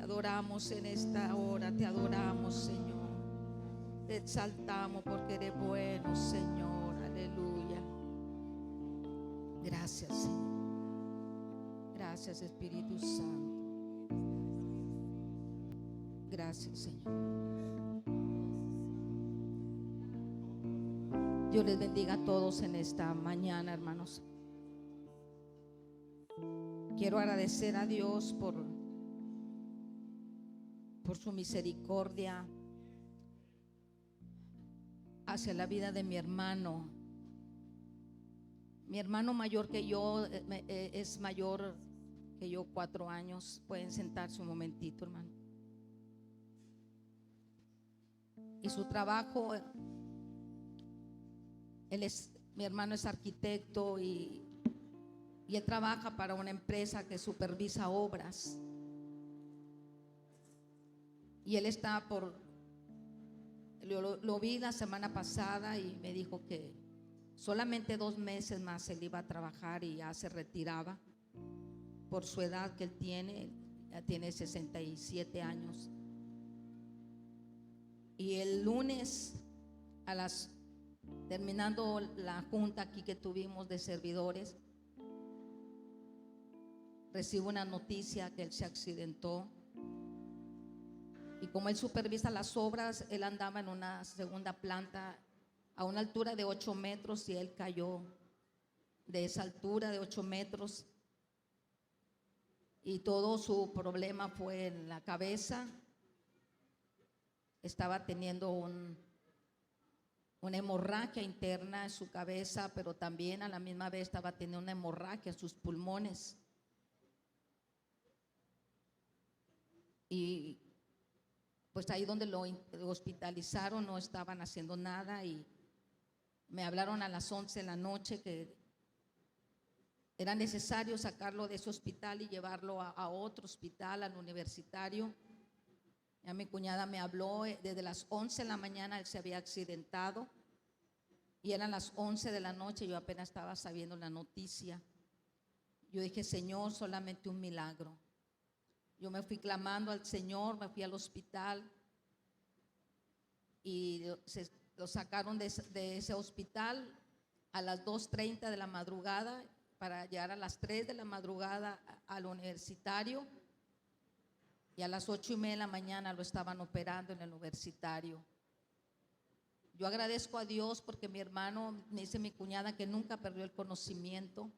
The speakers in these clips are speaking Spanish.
adoramos en esta hora, te adoramos, Señor. Te exaltamos porque eres bueno, Señor. Aleluya. Gracias, Señor. Gracias, Espíritu Santo. Gracias, Señor. Dios les bendiga a todos en esta mañana, hermanos. Quiero agradecer a Dios por su misericordia hacia la vida de mi hermano. Mi hermano mayor que yo es mayor que yo 4 años. Pueden sentarse un momentito, hermano. Y su trabajo, mi hermano es arquitecto y él trabaja para una empresa que supervisa obras. Y él está lo vi la semana pasada y me dijo que solamente 2 meses más él iba a trabajar y ya se retiraba por su edad que él tiene. Ya tiene 67 años. Y el lunes terminando la junta aquí que tuvimos de servidores, recibo una noticia que él se accidentó. Y como él supervisa las obras, él andaba en una segunda planta a una altura de 8 metros y él cayó de esa altura de 8 metros. Y todo su problema fue en la cabeza. Estaba teniendo una hemorragia interna en su cabeza, pero también a la misma vez estaba teniendo una hemorragia en sus pulmones. Y pues ahí donde lo hospitalizaron no estaban haciendo nada y me hablaron a las 11 de la noche que era necesario sacarlo de ese hospital y llevarlo a otro hospital, al universitario. Ya mi cuñada me habló, desde las 11 de la mañana él se había accidentado y eran las 11 de la noche, yo apenas estaba sabiendo la noticia. Yo dije, Señor, solamente un milagro. Yo me fui clamando al Señor, me fui al hospital y lo sacaron de ese hospital a las 2:30 de la madrugada para llegar a las 3 de la madrugada al universitario, y a las 8:30 de la mañana lo estaban operando en el universitario. Yo agradezco a Dios porque mi hermano, me dice mi cuñada, que nunca perdió el conocimiento,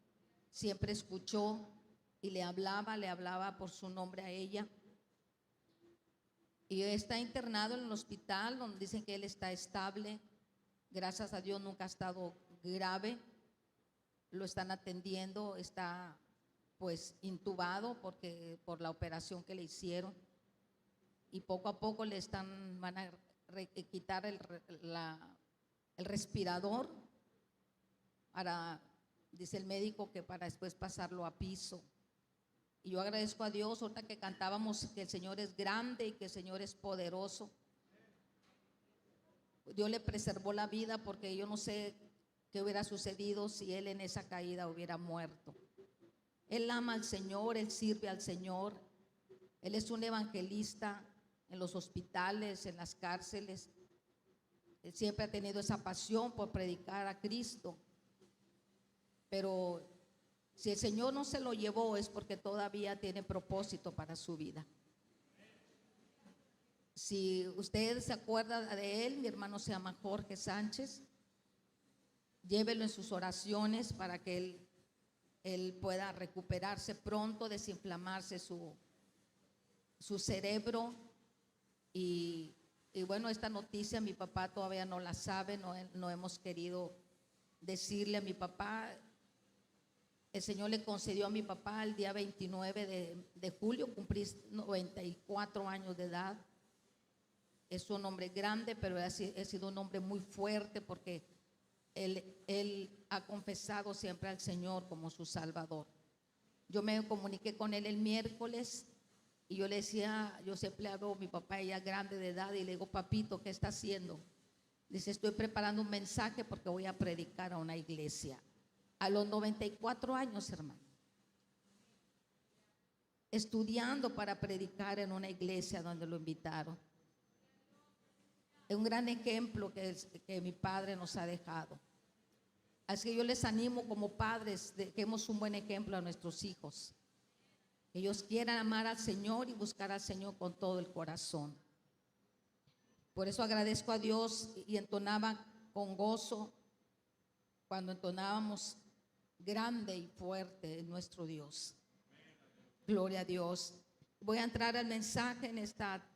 siempre escuchó y le hablaba por su nombre a ella. Y está internado en el hospital donde dicen que él está estable. Gracias a Dios nunca ha estado grave. Lo están atendiendo, está pues intubado por la operación que le hicieron. Y poco a poco van a quitar el respirador dice el médico, que para después pasarlo a piso. Y yo agradezco a Dios, ahorita que cantábamos que el Señor es grande y que el Señor es poderoso. Dios le preservó la vida, porque yo no sé qué hubiera sucedido si él en esa caída hubiera muerto. Él ama al Señor, él sirve al Señor. Él es un evangelista en los hospitales, en las cárceles. Él siempre ha tenido esa pasión por predicar a Cristo. Pero si el Señor no se lo llevó es porque todavía tiene propósito para su vida. Si usted se acuerda de él, mi hermano se llama Jorge Sánchez. Llévelo en sus oraciones para que él pueda recuperarse pronto, desinflamarse su cerebro. Y bueno, esta noticia mi papá todavía no la sabe, no hemos querido decirle a mi papá. El Señor le concedió a mi papá el día 29 de julio cumplir 94 años de edad. Es un hombre grande, pero ha sido un hombre muy fuerte, porque él ha confesado siempre al Señor como su Salvador. Yo me comuniqué con él el miércoles y yo le decía, yo siempre hablo, mi papá ya grande de edad, y le digo, papito, ¿qué está haciendo? Dice, estoy preparando un mensaje porque voy a predicar a una iglesia. A los 94 años, hermano. estudiando para predicar en una iglesia donde lo invitaron. Es un gran ejemplo que mi padre nos ha dejado. Así que yo les animo como padres, dejemos un buen ejemplo a nuestros hijos. Que ellos quieran amar al Señor y buscar al Señor con todo el corazón. Por eso agradezco a Dios y entonaba con gozo cuando entonábamos grande y fuerte en nuestro Dios. Gloria a Dios. Voy a entrar al mensaje en esta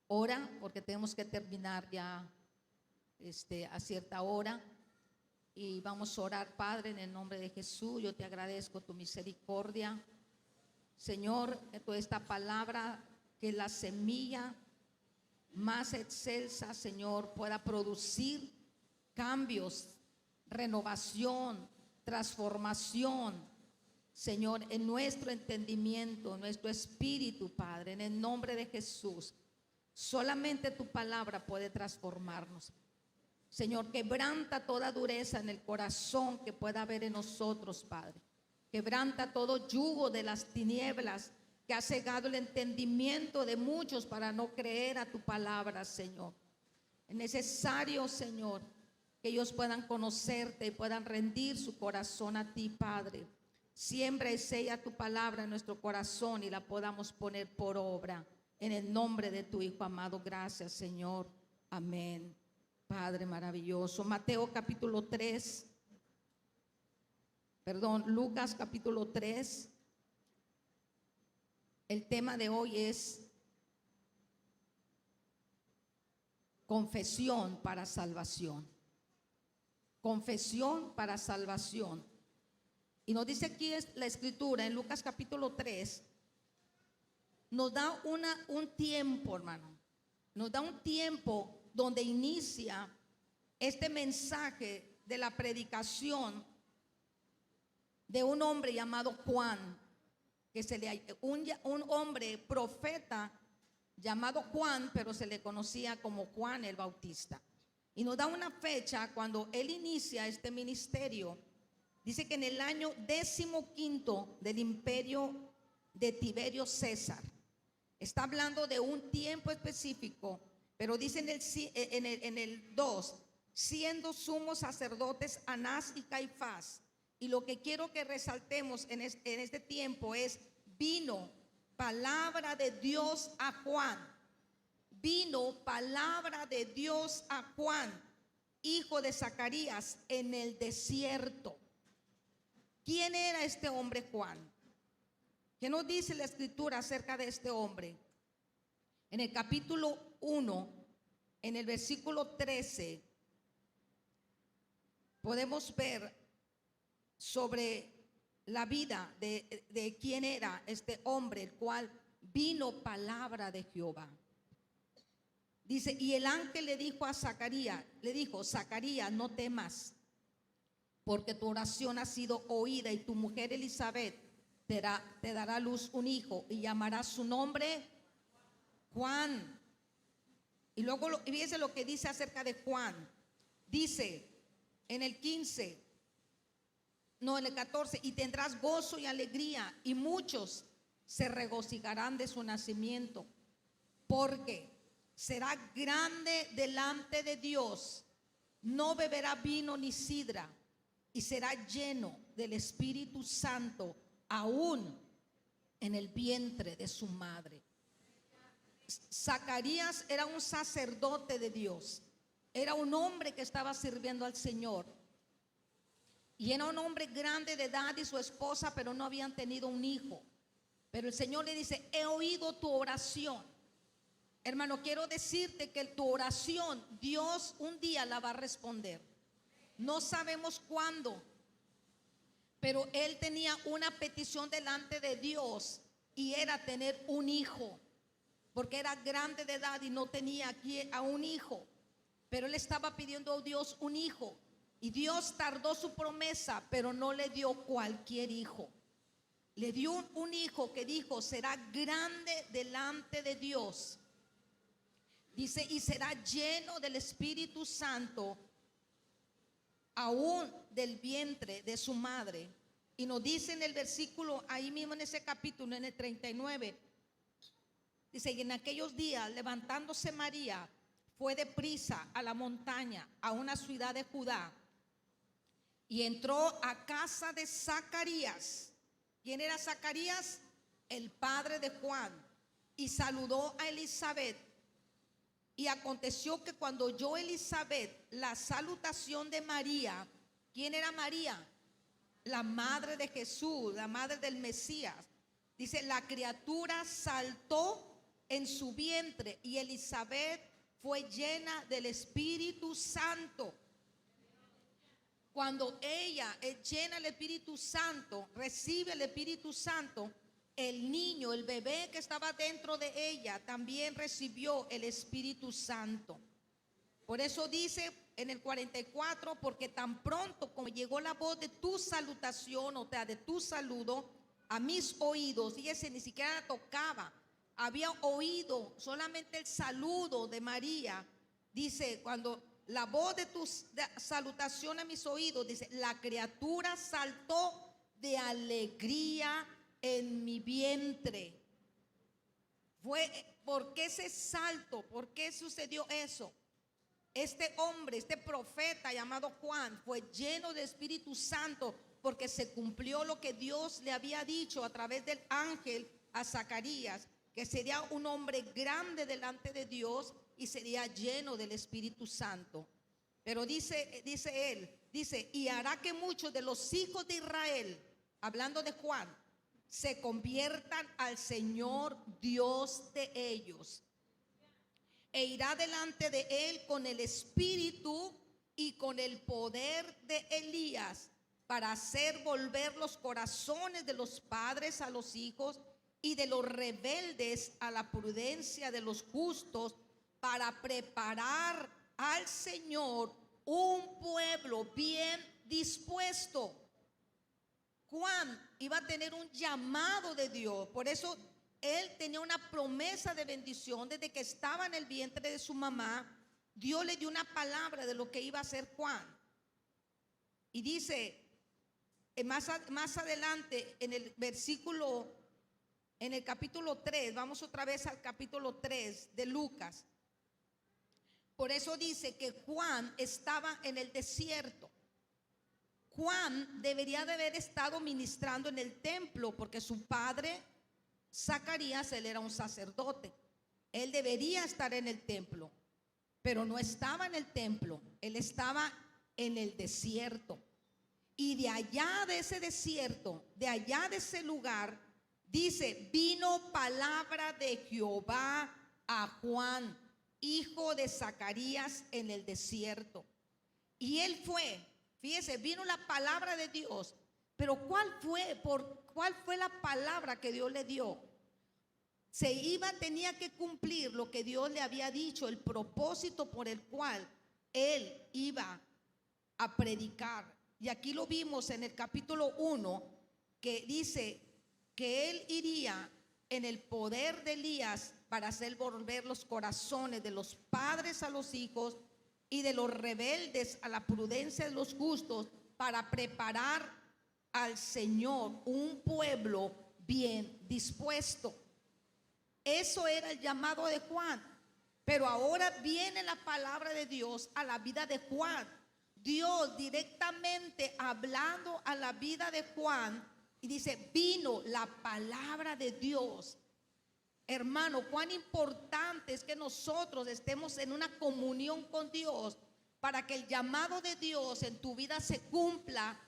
hora porque tenemos que terminar ya a cierta hora. Y vamos a orar. Padre, en el nombre de Jesús, yo te agradezco tu misericordia. Señor, que toda esta palabra, que la semilla más excelsa, Señor, pueda producir cambios, renovación, transformación, Señor, en nuestro entendimiento, en nuestro espíritu, Padre, en el nombre de Jesús. Solamente tu palabra puede transformarnos. Señor, quebranta toda dureza en el corazón que pueda haber en nosotros, Padre. Quebranta todo yugo de las tinieblas que ha cegado el entendimiento de muchos para no creer a tu palabra, Señor. Es necesario, Señor, que ellos puedan conocerte y puedan rendir su corazón a ti, Padre. Siembra y sella tu palabra en nuestro corazón y la podamos poner por obra. En el nombre de tu Hijo amado, gracias, Señor. Amén. Padre maravilloso. Lucas capítulo 3. El tema de hoy es confesión para salvación. Confesión para salvación. Y nos dice aquí la escritura en Lucas capítulo 3. Nos da un tiempo, hermano. Nos da un tiempo donde inicia este mensaje de la predicación de un hombre llamado Juan, un hombre profeta llamado Juan, pero se le conocía como Juan el Bautista. Y nos da una fecha cuando él inicia este ministerio. Dice que en el año 15 del imperio de Tiberio César. Está hablando de un tiempo específico, pero dice en el 2, siendo sumos sacerdotes Anás y Caifás. Y lo que quiero que resaltemos en este tiempo es: vino palabra de Dios a Juan. Vino palabra de Dios a Juan, hijo de Zacarías, en el desierto. ¿Quién era este hombre Juan? ¿Qué nos dice la escritura acerca de este hombre? En el capítulo 1, en el versículo 13, podemos ver sobre la vida de quién era este hombre, el cual vino palabra de Jehová. Dice, y el ángel le dijo a Zacarías, Zacarías, no temas, porque tu oración ha sido oída y tu mujer Elizabeth te dará a luz un hijo y llamará su nombre Juan. Y luego fíjense lo que dice acerca de Juan. Dice en el 14, y tendrás gozo y alegría, y muchos se regocijarán de su nacimiento, porque será grande delante de Dios, no beberá vino ni sidra, y será lleno del Espíritu Santo aún en el vientre de su madre. Zacarías era un sacerdote de Dios, era un hombre que estaba sirviendo al Señor, y era un hombre grande de edad y su esposa, pero no habían tenido un hijo. Pero el Señor le dice, he oído tu oración. Hermano, quiero decirte que tu oración Dios un día la va a responder. No sabemos cuándo, pero él tenía una petición delante de Dios, y era tener un hijo, porque era grande de edad y no tenía aquí a un hijo. Pero él estaba pidiendo a Dios un hijo, y Dios tardó su promesa, pero no le dio cualquier hijo. Le dio un hijo que dijo, será grande delante de Dios. Dice, y será lleno del Espíritu Santo aún del vientre de su madre. Y nos dice en el versículo, ahí mismo en ese capítulo, en el 39, dice: y en aquellos días, levantándose María, fue deprisa a la montaña, a una ciudad de Judá, y entró a casa de Zacarías. ¿Quién era Zacarías? El padre de Juan. Y saludó a Elizabeth. Y aconteció que cuando oyó Elizabeth la salutación de María, ¿quién era María? La madre de Jesús, la madre del Mesías. Dice: la criatura saltó en su vientre, y Elizabeth fue llena del Espíritu Santo. Cuando ella es llena del Espíritu Santo, recibe el Espíritu Santo, el niño, el bebé que estaba dentro de ella, también recibió el Espíritu Santo. Por eso dice en el 44: porque tan pronto como llegó la voz de tu salutación, o sea, de tu saludo, a mis oídos, y ese ni siquiera la tocaba, había oído solamente el saludo de María. Dice: cuando la voz de tu salutación a mis oídos, dice, la criatura saltó de alegría en mi vientre. ¿Por qué ese salto? ¿Por qué sucedió eso? Este hombre, este profeta llamado Juan, fue lleno del Espíritu Santo porque se cumplió lo que Dios le había dicho a través del ángel a Zacarías, que sería un hombre grande delante de Dios y sería lleno del Espíritu Santo. Pero dice él, y hará que muchos de los hijos de Israel, hablando de Juan, se conviertan al Señor Dios de ellos. E irá delante de él con el espíritu y con el poder de Elías, para hacer volver los corazones de los padres a los hijos, y de los rebeldes a la prudencia de los justos, para preparar al Señor un pueblo bien dispuesto. Juan iba a tener un llamado de Dios. Por eso él tenía una promesa de bendición desde que estaba en el vientre de su mamá. Dios le dio una palabra de lo que iba a hacer Juan. Y dice más adelante en el versículo, en el capítulo 3, vamos otra vez al capítulo 3 de Lucas. Por eso dice que Juan estaba en el desierto. Juan debería de haber estado ministrando en el templo, porque su padre Zacarías, él era un sacerdote. Él debería estar en el templo, pero no estaba en el templo. Él estaba en el desierto. Y de allá de ese desierto, de allá de ese lugar, dice: vino palabra de Jehová a Juan, hijo de Zacarías, en el desierto. Y él fue, fíjese, vino la palabra de Dios. Pero ¿cuál fue la palabra que Dios le dio? Tenía que cumplir lo que Dios le había dicho, el propósito por el cual él iba a predicar. Y aquí lo vimos en el capítulo 1, que dice que él iría en el poder de Elías para hacer volver los corazones de los padres a los hijos y de los rebeldes a la prudencia de los justos, para preparar al Señor un pueblo bien dispuesto. Eso era el llamado de Juan. Pero ahora viene la palabra de Dios a la vida de Juan. Dios directamente hablando a la vida de Juan, y dice: vino la palabra de Dios. Hermano, cuán importante es que nosotros estemos en una comunión con Dios, para que el llamado de Dios en tu vida se cumpla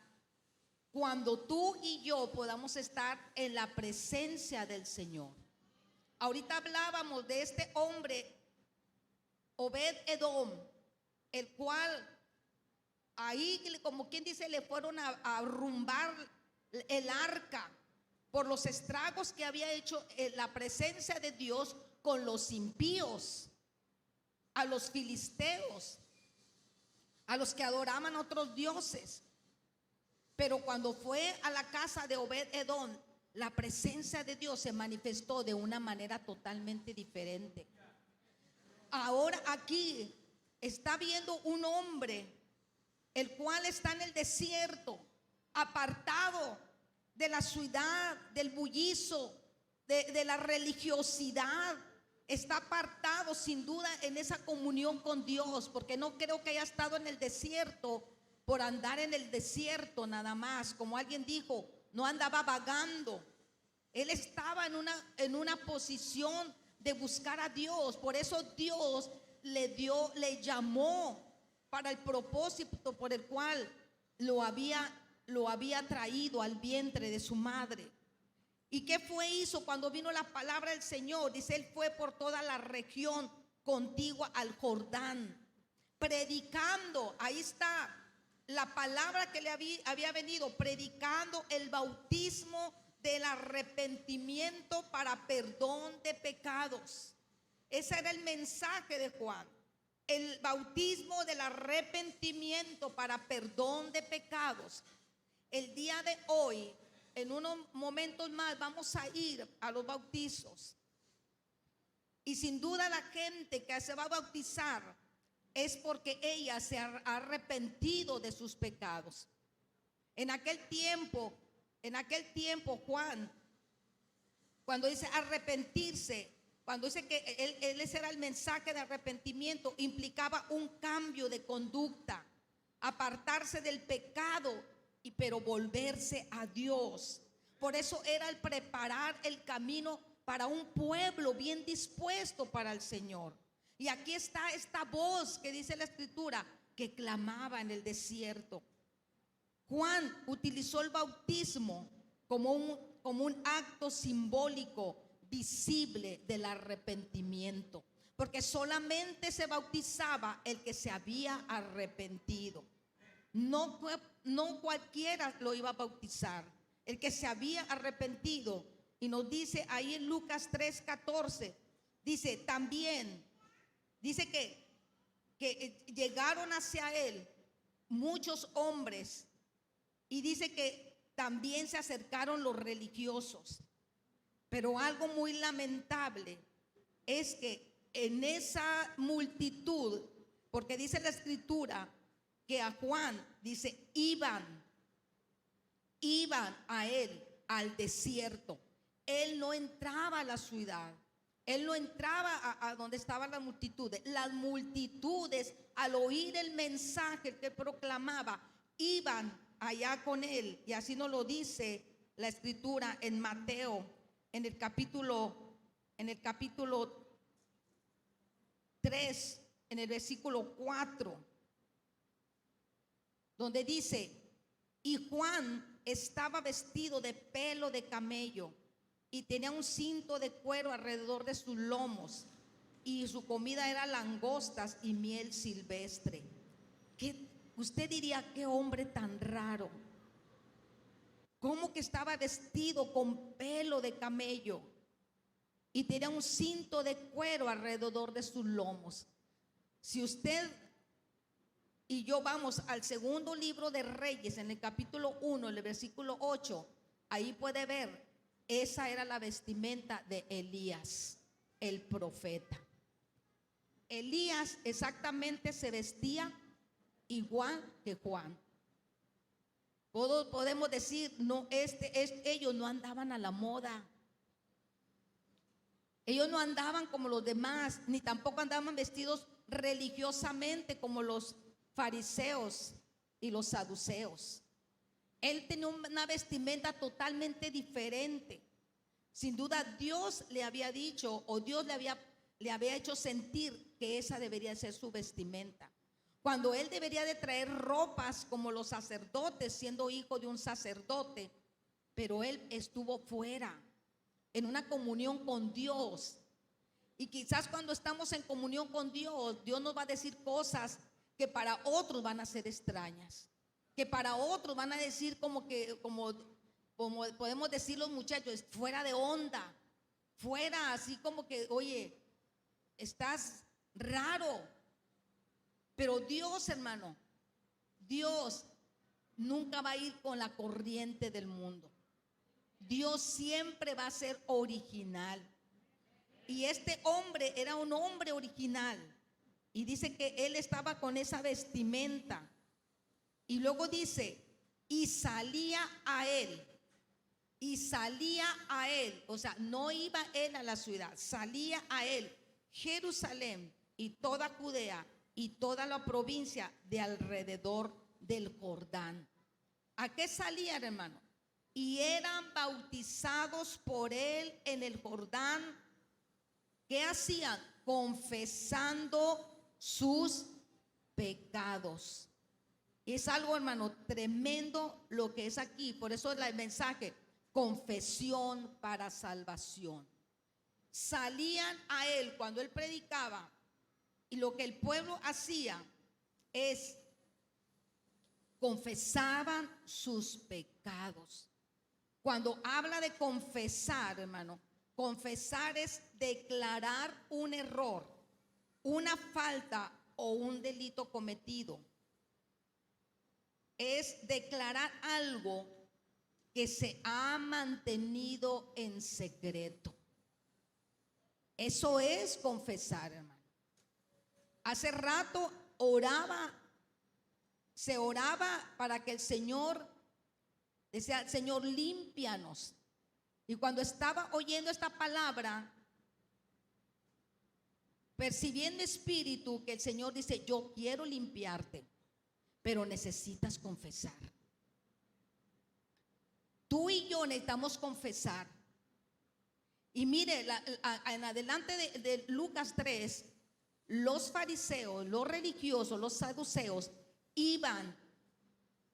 cuando tú y yo podamos estar en la presencia del Señor. Ahorita hablábamos de este hombre, Obed-Edom, el cual ahí, como quien dice, le fueron a arrumbar el arca por los estragos que había hecho la presencia de Dios con los impíos, a los filisteos, a los que adoraban otros dioses. Pero cuando fue a la casa de Obed-Edom, la presencia de Dios se manifestó de una manera totalmente diferente. Ahora aquí está viendo un hombre, el cual está en el desierto, apartado de la ciudad, del bullicio, de la religiosidad. Está apartado sin duda en esa comunión con Dios, porque no creo que haya estado en el desierto por andar en el desierto nada más. Como alguien dijo, no andaba vagando. Él estaba en una posición de buscar a Dios. Por eso Dios le llamó para el propósito por el cual lo había traído al vientre de su madre. ¿Y qué hizo cuando vino la palabra del Señor? Dice, él fue por toda la región contigua al Jordán, predicando. Ahí está la palabra que le había venido, predicando el bautismo del arrepentimiento para perdón de pecados. Ese era el mensaje de Juan. El bautismo del arrepentimiento para perdón de pecados. El día de hoy, en unos momentos más, vamos a ir a los bautizos. Y sin duda la gente que se va a bautizar es porque ella se ha arrepentido de sus pecados. En aquel tiempo Juan, cuando dice arrepentirse, cuando dice que ese era el mensaje de arrepentimiento, implicaba un cambio de conducta, apartarse del pecado, pero volverse a Dios. Por eso era el preparar el camino para un pueblo bien dispuesto para el Señor. Y aquí está esta voz que dice la Escritura, que clamaba en el desierto. Juan utilizó el bautismo como un acto simbólico visible del arrepentimiento, porque solamente se bautizaba el que se había arrepentido. No cualquiera lo iba a bautizar, el que se había arrepentido. Y nos dice ahí en Lucas 3:14, dice también, dice que llegaron hacia él muchos hombres, y dice que también se acercaron los religiosos. Pero algo muy lamentable es que en esa multitud, porque dice la Escritura que a Juan, dice, iban a él al desierto. Él no entraba a la ciudad, él no entraba a donde estaban las multitudes. Las multitudes, al oír el mensaje que proclamaba, iban allá con él. Y así nos lo dice la Escritura en Mateo, en el capítulo 3, en el versículo 4, donde dice, y Juan estaba vestido de pelo de camello y tenía un cinto de cuero alrededor de sus lomos, y su comida era langostas y miel silvestre. Usted diría, qué hombre tan raro. ¿Cómo que estaba vestido con pelo de camello y tenía un cinto de cuero alrededor de sus lomos? Si usted y yo vamos al segundo libro de Reyes, en el capítulo 1, en el versículo 8, ahí puede ver, esa era la vestimenta de Elías, el profeta. Elías exactamente se vestía igual que Juan. Todos podemos decir, no, ellos no andaban a la moda. Ellos no andaban como los demás, ni tampoco andaban vestidos religiosamente como los fariseos y los saduceos. Él tenía una vestimenta totalmente diferente. Sin duda Dios le había dicho, o Dios le había hecho sentir que esa debería ser su vestimenta. Cuando él debería de traer ropas como los sacerdotes, siendo hijo de un sacerdote, pero él estuvo fuera, en una comunión con Dios. Y quizás cuando estamos en comunión con Dios, Dios nos va a decir cosas que para otros van a ser extrañas, que para otros van a decir como podemos decir los muchachos, fuera de onda, fuera así como que, oye, estás raro. Pero Dios, hermano, Dios nunca va a ir con la corriente del mundo. Dios siempre va a ser original. Y este hombre era un hombre original. Y dice que él estaba con esa vestimenta. Y luego dice, y salía a él y salía a él, o sea, no iba él a la ciudad, salía a él Jerusalén y toda Judea y toda la provincia de alrededor del Jordán. ¿A qué salían, hermano? Y eran bautizados por él en el Jordán. ¿Qué hacían? Confesando sus pecados. Es algo, hermano, tremendo lo que es aquí. Por eso es el mensaje: confesión para salvación. Salían a él cuando él predicaba, y lo que el pueblo hacía es confesaban sus pecados. Cuando habla de confesar, hermano, confesar es declarar un error, una falta o un delito cometido. Es declarar algo que se ha mantenido en secreto. Eso es confesar, hermano. Hace rato se oraba para que el Señor decía: Señor, límpianos. Y cuando estaba oyendo esta palabra, percibí en mi espíritu que el Señor dice: yo quiero limpiarte, pero necesitas confesar. Tú y yo necesitamos confesar. Y mire, en adelante de Lucas 3, los fariseos, los religiosos, los saduceos iban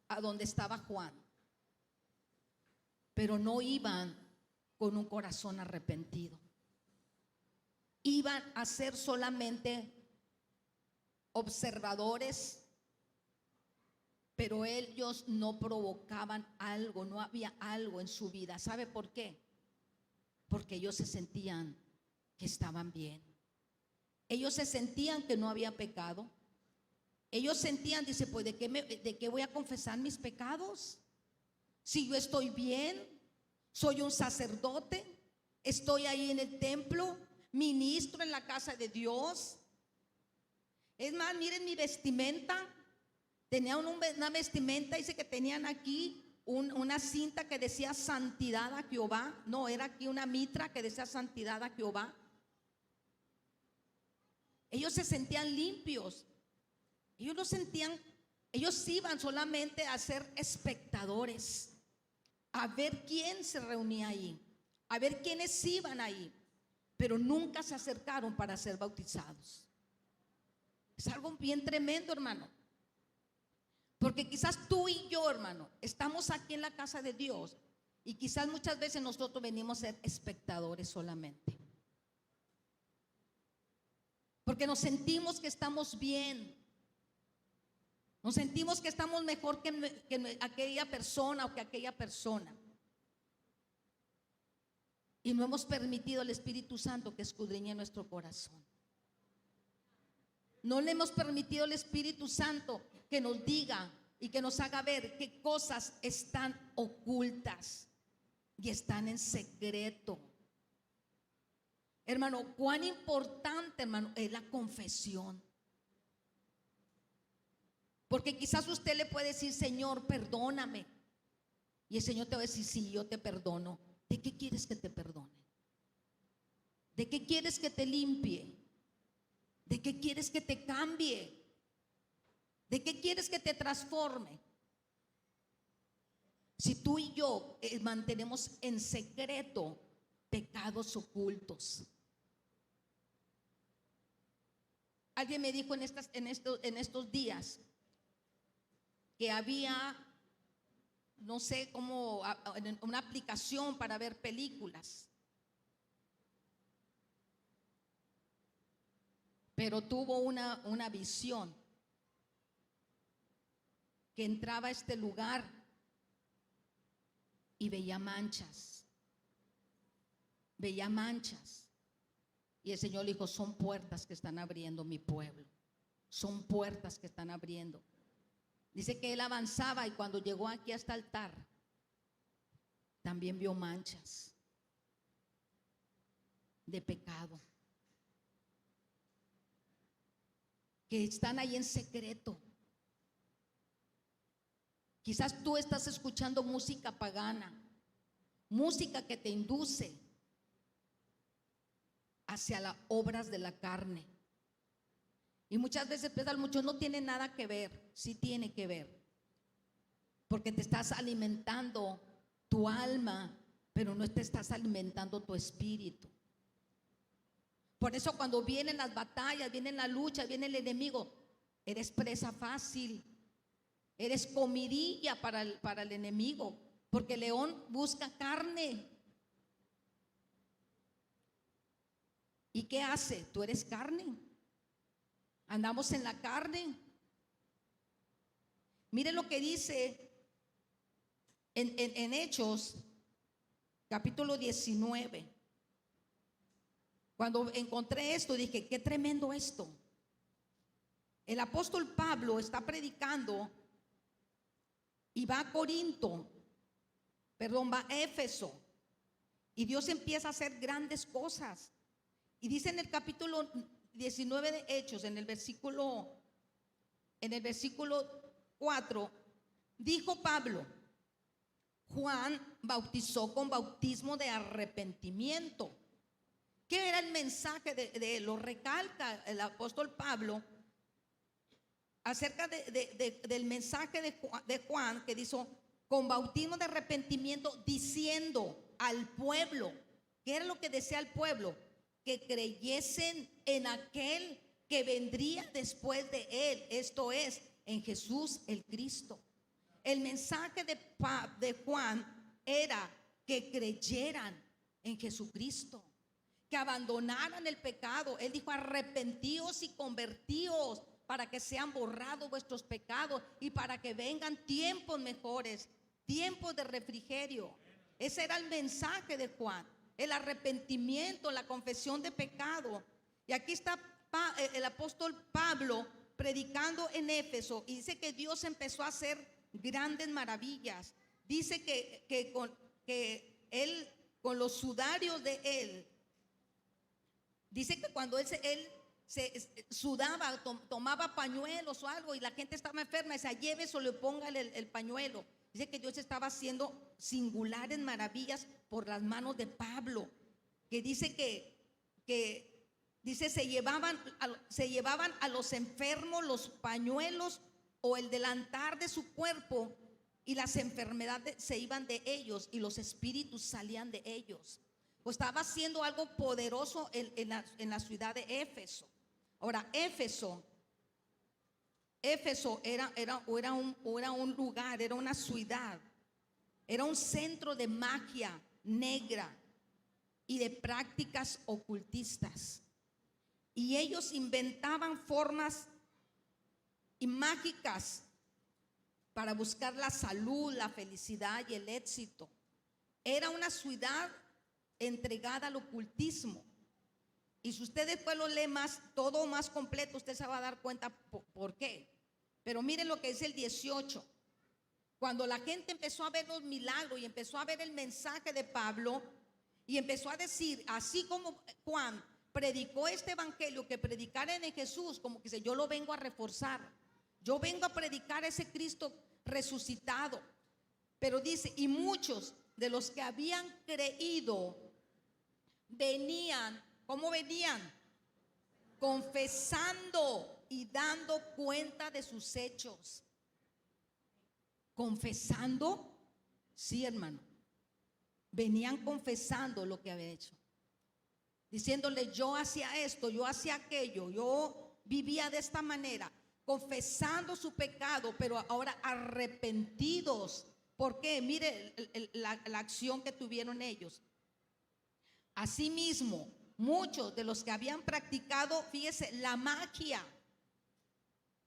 a donde estaba Juan, pero no iban con un corazón arrepentido. Iban a ser solamente observadores, pero ellos no provocaban algo, no había algo en su vida. ¿Sabe por qué? Porque ellos se sentían que estaban bien. Ellos se sentían que no había pecado. Ellos sentían, dice, pues ¿de qué voy a confesar mis pecados? Si yo estoy bien, soy un sacerdote, estoy ahí en el templo, ministro en la casa de Dios. Es más, miren mi vestimenta. Tenía una vestimenta, dice que tenían aquí una cinta que decía santidad a Jehová. No, era aquí una mitra que decía santidad a Jehová. Ellos se sentían limpios. Ellos no sentían, ellos iban solamente a ser espectadores, a ver quién se reunía ahí, a ver quiénes iban ahí, pero nunca se acercaron para ser bautizados. Es algo bien tremendo, hermano. Porque quizás tú y yo, hermano, estamos aquí en la casa de Dios y quizás muchas veces nosotros venimos a ser espectadores solamente. Porque nos sentimos que estamos bien. Nos sentimos que estamos mejor que aquella persona o que aquella persona. Y no hemos permitido al Espíritu Santo que escudriñe nuestro corazón. No le hemos permitido al Espíritu Santo que nos diga y que nos haga ver qué cosas están ocultas y están en secreto. Hermano, cuán importante, hermano, es la confesión. Porque quizás usted le puede decir: Señor, perdóname. Y el Señor te va a decir: sí, yo te perdono. ¿De qué quieres que te perdone? ¿De qué quieres que te limpie? ¿De qué quieres que te cambie? ¿De qué quieres que te transforme? Si tú y yo mantenemos en secreto pecados ocultos. Alguien me dijo en estos días que había, no sé cómo, una aplicación para ver películas, pero tuvo una visión que entraba a este lugar y veía manchas. Y el Señor le dijo: son puertas que están abriendo mi pueblo. Son puertas que están abriendo. Dice que él avanzaba y cuando llegó aquí a este altar, también vio manchas de pecado que están ahí en secreto. Quizás tú estás escuchando música pagana, música que te induce hacia las obras de la carne. Y muchas veces piensan mucho, no tiene nada que ver. Sí tiene que ver, porque te estás alimentando tu alma, pero no te estás alimentando tu espíritu. Por eso cuando vienen las batallas, vienen la lucha, viene el enemigo, eres presa fácil, eres comidilla para el enemigo, porque el león busca carne. ¿Y qué hace? Tú eres carne. Andamos en la carne. Miren lo que dice en Hechos, capítulo 19. Cuando encontré esto, dije, qué tremendo esto. El apóstol Pablo está predicando y va a va a Éfeso. Y Dios empieza a hacer grandes cosas. Y dice en el capítulo 19 de Hechos, en el versículo 4, dijo Pablo: Juan bautizó con bautismo de arrepentimiento. ¿Qué era el mensaje de él? Lo recalca el apóstol Pablo acerca del mensaje de Juan, que dijo con bautismo de arrepentimiento, diciendo al pueblo. ¿Qué era lo que decía al pueblo? Que creyesen en aquel que vendría después de él, esto es, en Jesús el Cristo. El mensaje de Juan era que creyeran en Jesucristo, que abandonaran el pecado. Él dijo: arrepentíos y convertíos para que sean borrados vuestros pecados y para que vengan tiempos mejores, tiempos de refrigerio. Ese era el mensaje de Juan, el arrepentimiento, la confesión de pecado. Y aquí está el apóstol Pablo predicando en Éfeso, y dice que Dios empezó a hacer grandes maravillas. Dice que él, con los sudarios de él, dice que cuando él se sudaba, tomaba pañuelos o algo, y la gente estaba enferma, decía: llévese o le ponga el pañuelo. Dice que Dios estaba haciendo singulares maravillas por las manos de Pablo, que dice dice se llevaban a los enfermos los pañuelos o el delantar de su cuerpo, y las enfermedades se iban de ellos y los espíritus salían de ellos. Pues estaba haciendo algo poderoso en la ciudad de Éfeso. Ahora, Éfeso era un lugar, era una ciudad, era un centro de magia negra y de prácticas ocultistas. Y ellos inventaban formas y mágicas para buscar la salud, la felicidad y el éxito. Era una ciudad entregada al ocultismo. Y si usted después lo lee todo más completo, usted se va a dar cuenta por qué. Pero miren lo que dice el 18. Cuando la gente empezó a ver los milagros y empezó a ver el mensaje de Pablo, y empezó a decir, así como Juan predicó este evangelio, que predicara en Jesús, como que dice, yo lo vengo a reforzar, yo vengo a predicar ese Cristo resucitado. Pero dice, y muchos de los que habían creído venían, ¿cómo venían? Confesando y dando cuenta de sus hechos. Confesando, sí, hermano. Venían confesando lo que habían hecho, diciéndole: yo hacía esto, yo hacía aquello, yo vivía de esta manera, confesando su pecado, pero ahora arrepentidos. ¿Por qué? Mire la acción que tuvieron ellos. Asimismo, muchos de los que habían practicado, fíjese, la magia,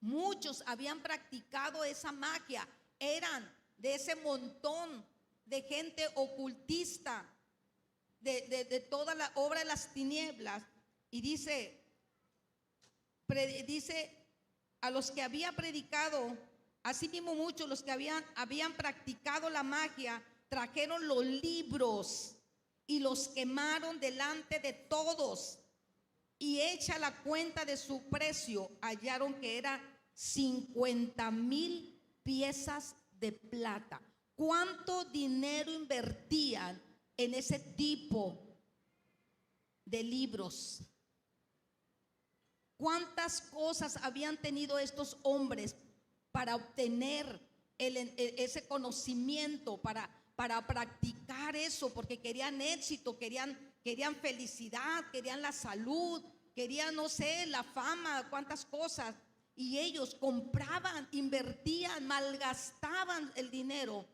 muchos habían practicado esa magia, eran de ese montón de gente ocultista, de toda la obra de las tinieblas. Y dice a los que había predicado, así mismo muchos los que habían practicado la magia, trajeron los libros y los quemaron delante de todos, y hecha la cuenta de su precio, hallaron que era 50,000 piezas de plata. ¿Cuánto dinero invertían en ese tipo de libros. ¿Cuántas cosas habían tenido estos hombres para obtener ese conocimiento, para practicar eso? Porque querían éxito, querían felicidad, querían la salud, querían, no sé, la fama, cuántas cosas. Y ellos compraban, invertían, malgastaban el dinero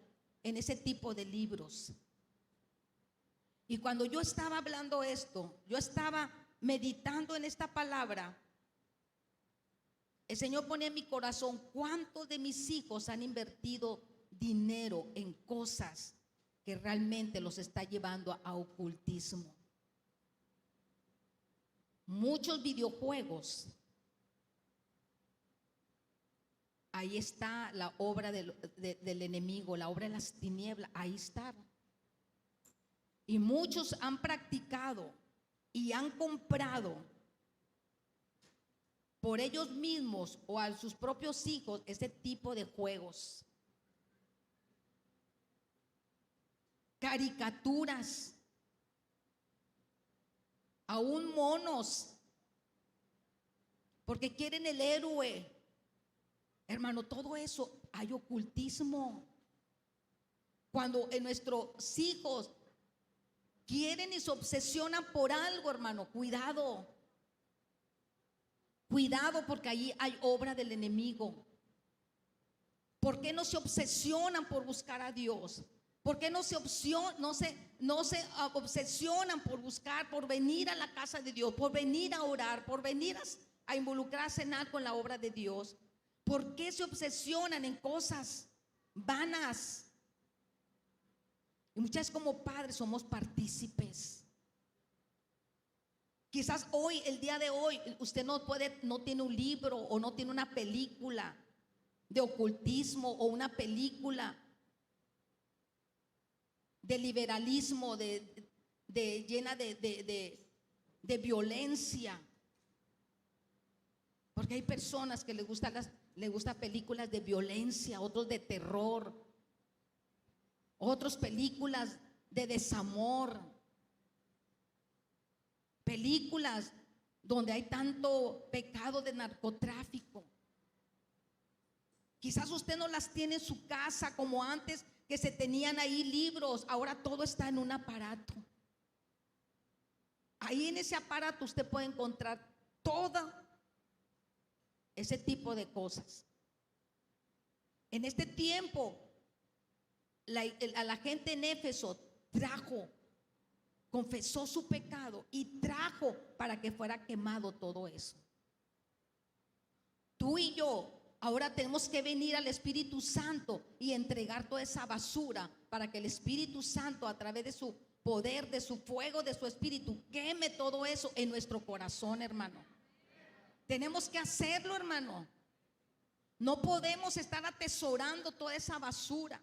en ese tipo de libros. Y cuando yo estaba hablando esto, yo estaba meditando en esta palabra, el Señor pone en mi corazón: ¿cuántos de mis hijos han invertido dinero en cosas que realmente los está llevando a ocultismo? Muchos videojuegos. Ahí está la obra del enemigo, la obra de las tinieblas, ahí está. Y muchos han practicado y han comprado por ellos mismos o a sus propios hijos ese tipo de juegos. Caricaturas, aún monos, porque quieren el héroe. Hermano, todo eso hay ocultismo. Cuando nuestros hijos quieren y se obsesionan por algo, hermano, cuidado. Cuidado, porque allí hay obra del enemigo. ¿Por qué no se obsesionan por buscar a Dios? ¿Por qué no se obsesionan por buscar, por venir a la casa de Dios, por venir a orar, por venir a involucrarse en algo en la obra de Dios? ¿Por qué se obsesionan en cosas vanas? Y muchas veces como padres somos partícipes. Quizás hoy, el día de hoy, usted no tiene un libro o no tiene una película de ocultismo o una película de liberalismo, llena de violencia. Porque hay personas que les gustan películas de violencia, otros de terror, otras películas de desamor, películas donde hay tanto pecado de narcotráfico. Quizás usted no las tiene en su casa como antes, que se tenían ahí libros. Ahora todo está en un aparato. Ahí en ese aparato usted puede encontrar todo ese tipo de cosas. En este tiempo, a la gente en Éfeso confesó su pecado y trajo para que fuera quemado todo eso. Tú y yo ahora tenemos que venir al Espíritu Santo y entregar toda esa basura para que el Espíritu Santo, a través de su poder, de su fuego, de su Espíritu, queme todo eso en nuestro corazón, hermano. Tenemos que hacerlo, hermano. No podemos estar atesorando toda esa basura.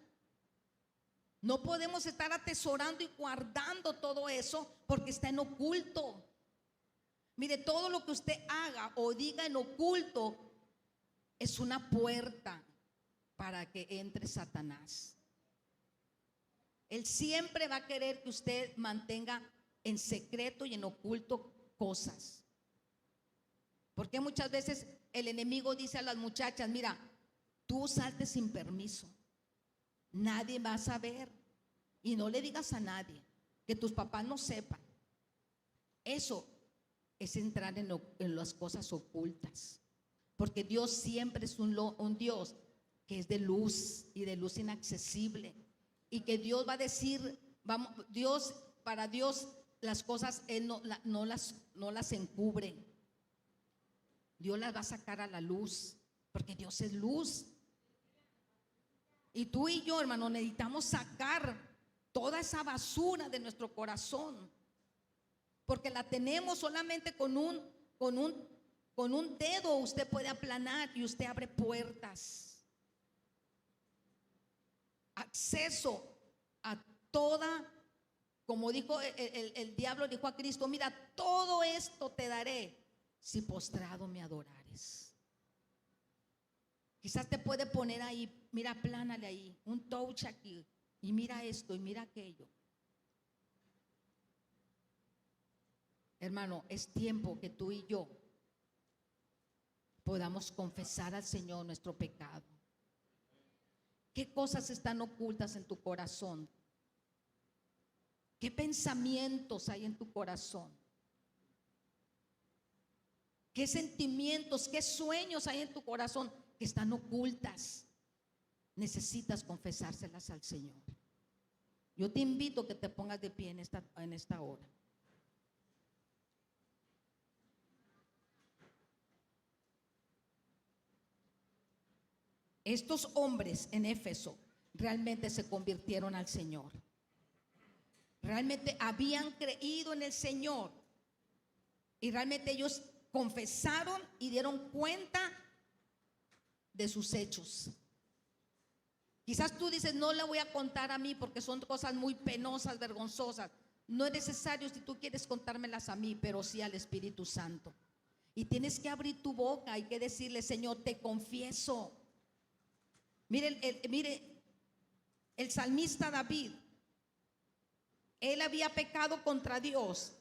No podemos estar atesorando y guardando todo eso porque está en oculto. Mire, todo lo que usted haga o diga en oculto es una puerta para que entre Satanás. Él siempre va a querer que usted mantenga en secreto y en oculto cosas. Porque muchas veces el enemigo dice a las muchachas: mira, tú salte sin permiso, nadie va a saber, y no le digas a nadie, que tus papás no sepan. Eso es entrar en las cosas ocultas, porque Dios siempre es un Dios que es de luz y de luz inaccesible, y que Dios va a decir, para Dios las cosas Él no las encubre. Dios las va a sacar a la luz, porque Dios es luz. Y tú y yo, hermano, necesitamos sacar toda esa basura de nuestro corazón, porque la tenemos solamente con un dedo. Usted puede aplanar y usted abre puertas, acceso a toda, como dijo el diablo, dijo a Cristo: mira, todo esto te daré si postrado me adorares. Quizás te puede poner ahí: mira, aplánale ahí, un touch aquí, y mira esto y mira aquello. Hermano, es tiempo que tú y yo podamos confesar al Señor nuestro pecado. ¿Qué cosas están ocultas en tu corazón? ¿Qué pensamientos hay en tu corazón? ¿Qué sentimientos, qué sueños hay en tu corazón que están ocultas? Necesitas confesárselas al Señor. Yo te invito a que te pongas de pie en esta hora. Estos hombres en Éfeso realmente se convirtieron al Señor. Realmente habían creído en el Señor. Y realmente ellos confesaron y dieron cuenta de sus hechos. Quizás tú dices, no le voy a contar a mí porque son cosas muy penosas, vergonzosas. No es necesario si tú quieres contármelas a mí, pero sí al Espíritu Santo. Y tienes que abrir tu boca, hay que decirle, Señor, te confieso. Mire, el salmista David, él había pecado contra Dios.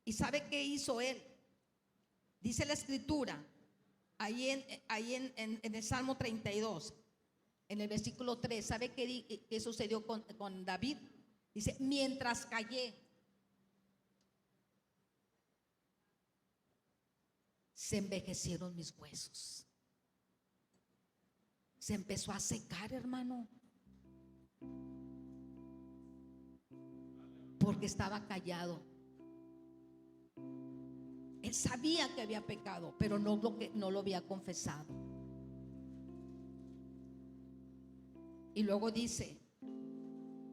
¿Y sabe qué hizo él? Dice la Escritura, ahí en el Salmo 32, en el versículo 3, ¿sabe qué sucedió con David? Dice, mientras callé, se envejecieron mis huesos. Se empezó a secar, hermano, porque estaba callado. Él sabía que había pecado, pero no lo había confesado. Y luego dice,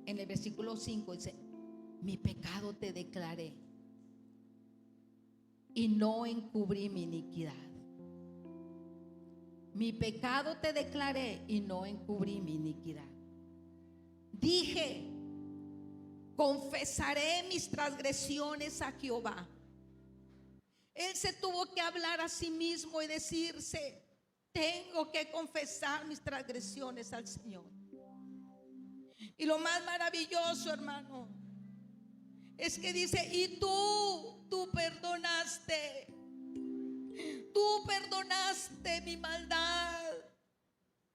en el versículo 5, dice, mi pecado te declaré y no encubrí mi iniquidad. Mi pecado te declaré y no encubrí mi iniquidad. Dije, confesaré mis transgresiones a Jehová. Él se tuvo que hablar a sí mismo y decirse, tengo que confesar mis transgresiones al Señor. Y lo más maravilloso, hermano, es que dice, y tú perdonaste. Tú perdonaste mi maldad,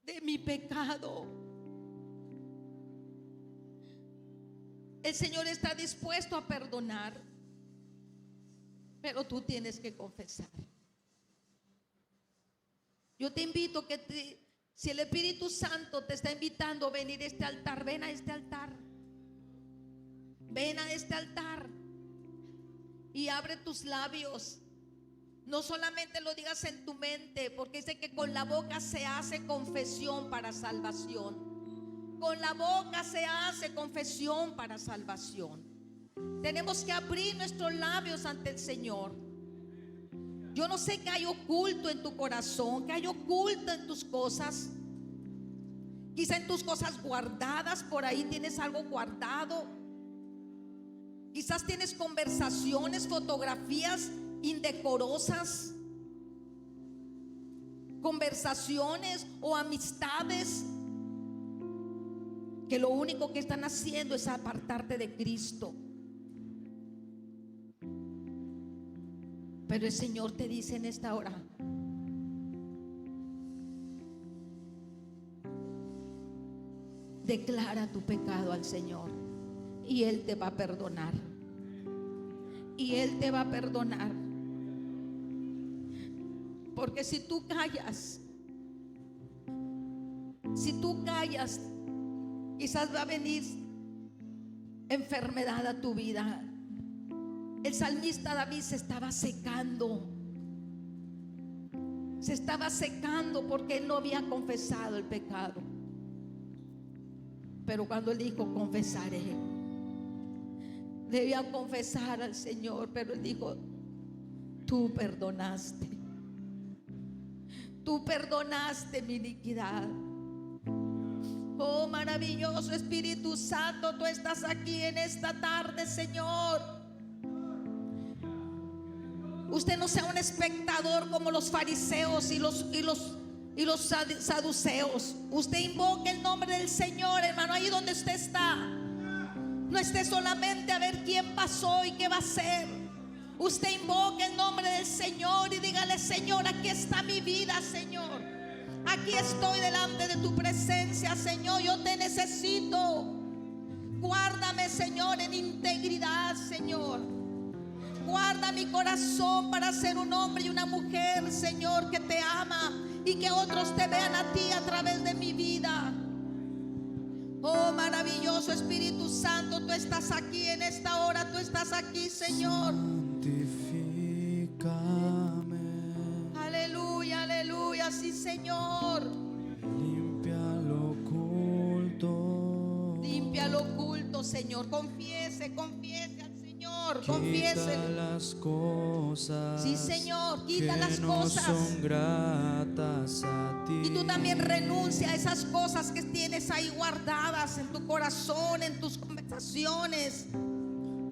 de mi pecado. El Señor está dispuesto a perdonar, pero tú tienes que confesar. Yo te invito que si el Espíritu Santo te está invitando a venir a este altar, ven a este altar. Ven a este altar y abre tus labios. No solamente lo digas en tu mente, porque dice que con la boca se hace confesión para salvación. Con la boca se hace confesión para salvación. Tenemos que abrir nuestros labios ante el Señor. Yo no sé qué hay oculto en tu corazón, qué hay oculto en tus cosas. Quizá en tus cosas guardadas, por ahí tienes algo guardado. Quizás tienes conversaciones, fotografías indecorosas, conversaciones o amistades que lo único que están haciendo es apartarte de Cristo. Pero el Señor te dice en esta hora, declara tu pecado al Señor y Él te va a perdonar. Y Él te va a perdonar. Porque si tú callas, quizás va a venir enfermedad a tu vida. El salmista David se estaba secando. Se estaba secando porque él no había confesado el pecado. Pero cuando él dijo, confesaré, debía confesar al Señor, pero él dijo, tú perdonaste. Tú perdonaste mi iniquidad. Oh, maravilloso Espíritu Santo, tú estás aquí en esta tarde, Señor. Usted no sea un espectador como los fariseos y los saduceos. Usted invoque el nombre del Señor, hermano, ahí donde usted está. No esté solamente a ver quién pasó y qué va a hacer. Usted invoque el nombre del Señor y dígale: Señor, aquí está mi vida, Señor. Aquí estoy delante de tu presencia, Señor. Yo te necesito. Guárdame, Señor, en integridad, Señor. Guarda mi corazón para ser un hombre y una mujer, Señor, que te ama y que otros te vean a ti a través de mi vida. Oh, maravilloso Espíritu Santo, tú estás aquí en esta hora, tú estás aquí, Señor. Santifícame. Aleluya, aleluya, sí, Señor. Limpia lo oculto. Limpia lo oculto, Señor. Confiese, confiese al Señor. Quita Confiésele. las cosas. Sí, Señor, quita que las no cosas. son gratas a ti. Y tú también renuncia a esas cosas que tienes ahí guardadas en tu corazón, en tus conversaciones.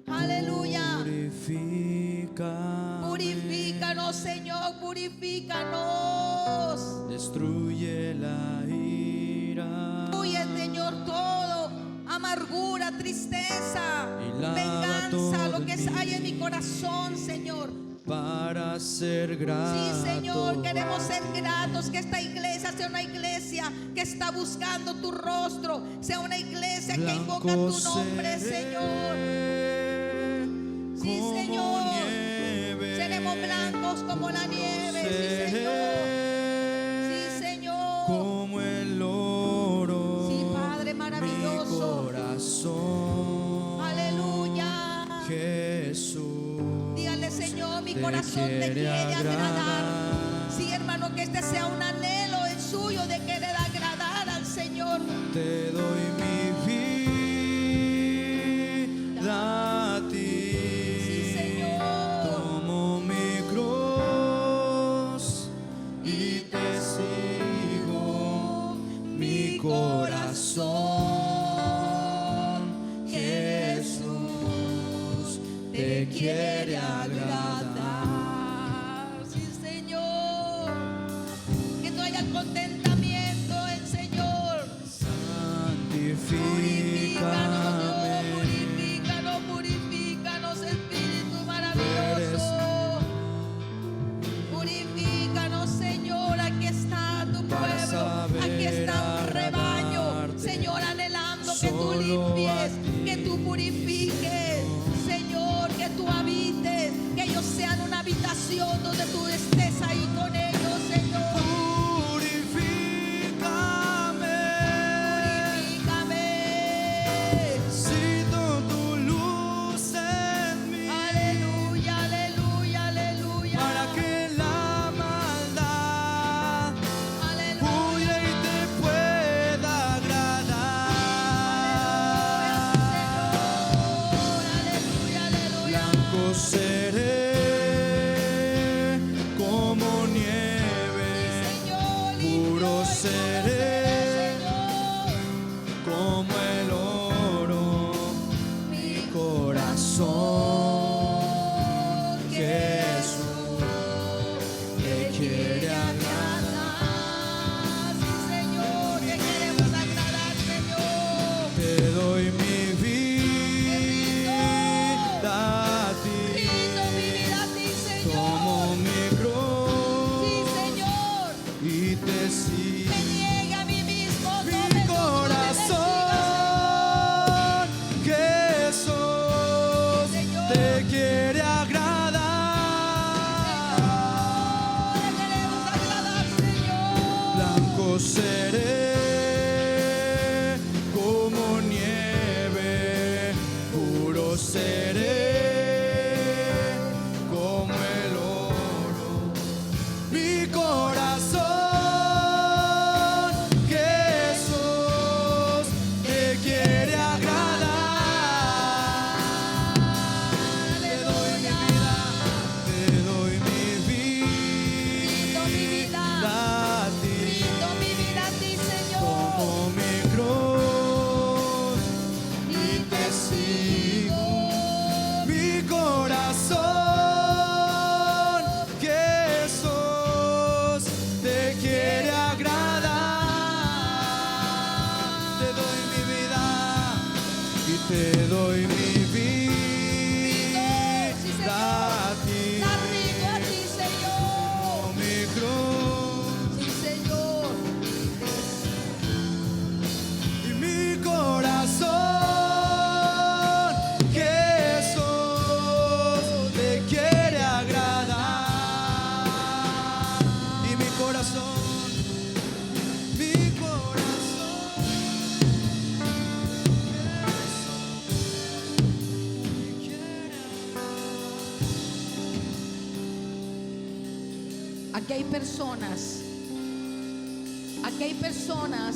Aleluya. Purifícame. Purifícanos, Señor, purifícanos. Destruye la ira. Destruye, Señor, todo amargura, tristeza, Y lava venganza, todo lo que en hay en mí. mi corazón, Señor. Para ser grato. Sí, Señor, queremos ser gratos. Que esta iglesia sea una iglesia que está buscando tu rostro, sea una iglesia que invoca tu nombre, Señor. Sí, Señor, seremos blancos como la nieve. Sí, Señor. Sí, Señor. Como el oro. Sí, Padre Mi maravilloso. corazón. Aleluya. Jesús. Dígale: Señor, mi te corazón te quiere quiere agradar. agradar. Sí, hermano, que este sea un anhelo el suyo de querer agradar al Señor. Te doy mi vida a ti. Sí, Señor. Tomo mi cruz y te sigo. Mi corazón, Jesús, te quiere agradar. Sí, Señor. Que no haya contentamiento en Señor. Purifícanos, Dios, purifícanos, purifícanos, Espíritu maravilloso. Purifícanos, Señor. Aquí está tu pueblo, aquí está un rebaño, Señor, anhelando que tú limpies, que tú purifiques, Señor, que tú habites, que ellos sean una habitación donde tú estés ahí con ellos, Señor. Purifícame. Purifícame. Necesito tu luz en mí. Aleluya, aleluya, aleluya. Para que la maldad huya y te pueda agradar. Aleluya, aleluya. Blanco seré como nieve. Aquí hay personas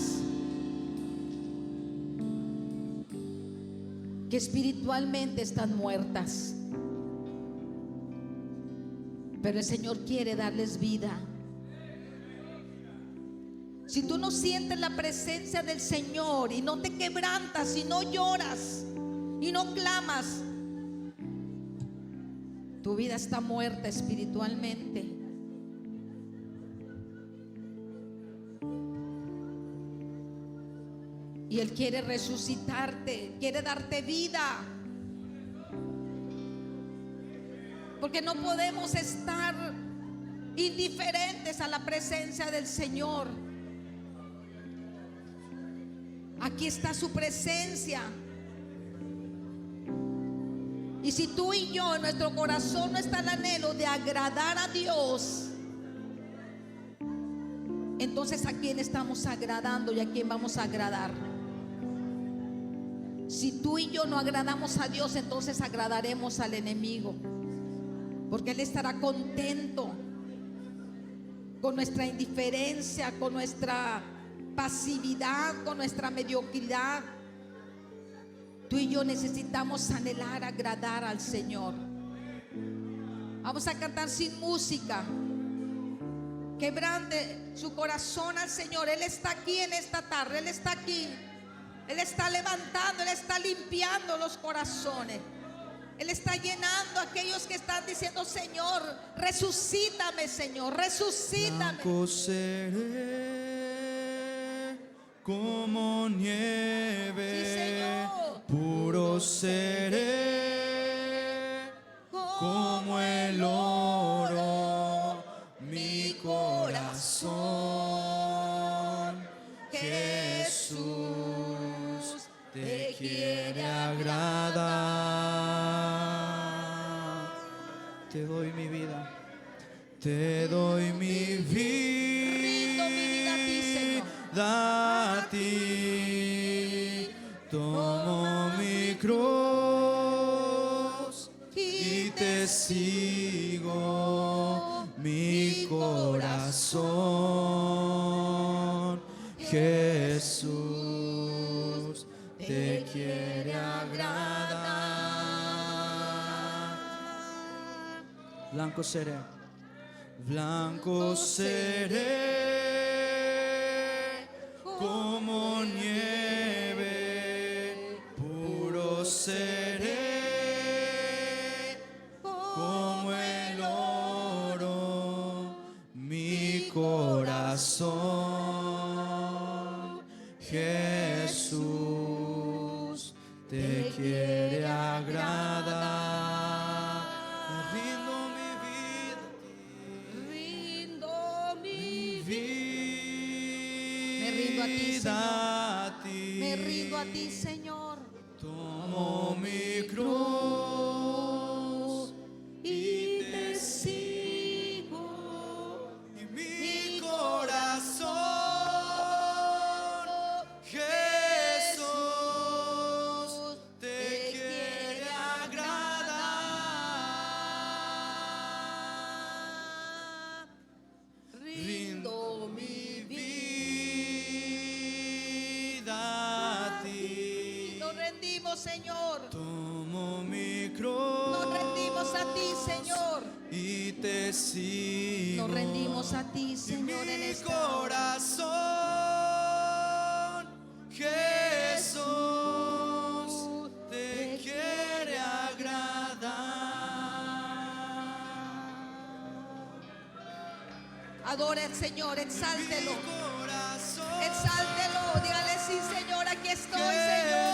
que espiritualmente están muertas, pero el Señor quiere darles vida. Si tú no sientes la presencia del Señor y no te quebrantas y no lloras y no clamas, tu vida está muerta espiritualmente. Y Él quiere resucitarte, quiere darte vida. Porque no podemos estar indiferentes a la presencia del Señor. Aquí está su presencia. Y si tú y yo en nuestro corazón no está el anhelo de agradar a Dios, entonces ¿a quién estamos agradando y a quién vamos a agradar? Si tú y yo no agradamos a Dios, entonces agradaremos al enemigo, porque Él estará contento con nuestra indiferencia, con nuestra pasividad, con nuestra mediocridad. Tú y yo necesitamos anhelar agradar al Señor. Vamos a cantar sin música. Quebrante su corazón al Señor. Él está aquí en esta tarde. Él está aquí. Él está levantando, Él está limpiando los corazones. Él está llenando a aquellos que están diciendo: Señor, resucítame, Señor, resucítame. Blanco seré como nieve, Sí, Señor. puro seré como el oro, mi corazón, Jesús, te quiere agradar. Te doy mi vida, te doy mi vida, Rindo mi vida a ti, Señor. a ti. Tomo mi cruz y te sigo, mi corazón, Jesús, te quiere agradar. Blanco seré, blanco seré como nieve, puro seré como el oro, mi corazón, Jesús, te quiere agradar. Rindo mi Me rindo a ti, Señor. a ti. Me rindo a ti, Señor. Tomo mi cruz y te sigo, y mi corazón, Jesús, te quiere agradar. Rindo mi vida a ti. Nos rendimos, Señor. Tomo mi cruz, Nos rendimos a ti, Señor. y te sigo. Nos rendimos a ti, Y Señor, en mi esta hora. corazón, Jesús, te quiere agradar. Adora al Señor, exáltelo. Mi corazón, Exáltelo. Dígale: sí, Señor, aquí estoy, Señor.